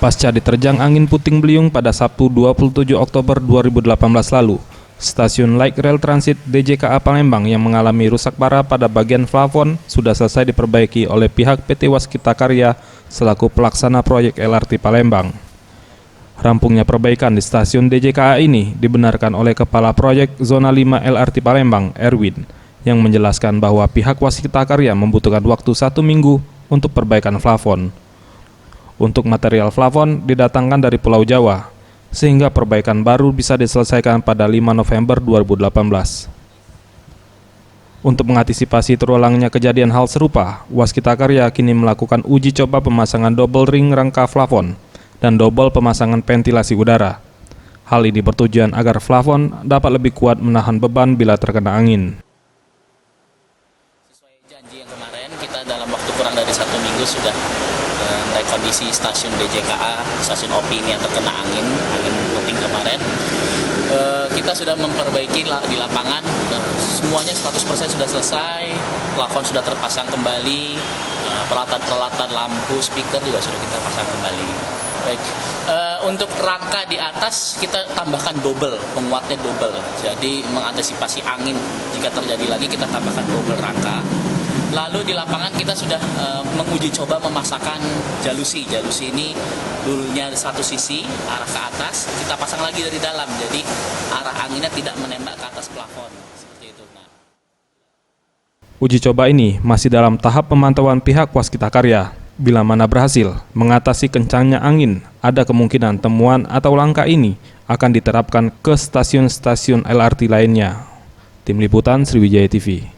Pasca diterjang angin puting beliung pada Sabtu 27 Oktober 2018 lalu, stasiun Light Rail Transit DJKA Palembang yang mengalami rusak parah pada bagian plafon sudah selesai diperbaiki oleh pihak PT Waskita Karya selaku pelaksana proyek LRT Palembang. Rampungnya perbaikan di stasiun DJKA ini dibenarkan oleh Kepala Proyek Zona 5 LRT Palembang, Erwin, yang menjelaskan bahwa pihak Waskita Karya membutuhkan waktu 1 minggu untuk perbaikan plafon. Untuk material plafon didatangkan dari Pulau Jawa, sehingga perbaikan baru bisa diselesaikan pada 5 November 2018. Untuk mengantisipasi terulangnya kejadian hal serupa, Waskita Karya kini melakukan uji coba pemasangan double ring rangka plafon dan double pemasangan ventilasi udara. Hal ini bertujuan agar plafon dapat lebih kuat menahan beban bila terkena angin. Sesuai janji yang kemarin, kita dalam waktu kurang dari 1 minggu sudah rekondisi stasiun DJKA, stasiun OP ini yang terkena angin puting kemarin. Kita sudah memperbaiki di lapangan, semuanya 100% sudah selesai, plafon sudah terpasang kembali, peralatan lampu, speaker juga sudah kita pasang kembali. Baik, untuk rangka di atas kita tambahkan double, penguatnya double. Jadi mengantisipasi angin jika terjadi lagi kita tambahkan double rangka. Lalu di lapangan kita sudah menguji coba memasangkan jalusi. Jalusi ini dulunya satu sisi arah ke atas, kita pasang lagi dari dalam. Jadi arah anginnya tidak menembak ke atas plafon. Seperti itu. Nah. Uji coba ini masih dalam tahap pemantauan pihak Waskita Karya. Bila mana berhasil mengatasi kencangnya angin, ada kemungkinan temuan atau langkah ini akan diterapkan ke stasiun-stasiun LRT lainnya. Tim Liputan Sriwijaya TV.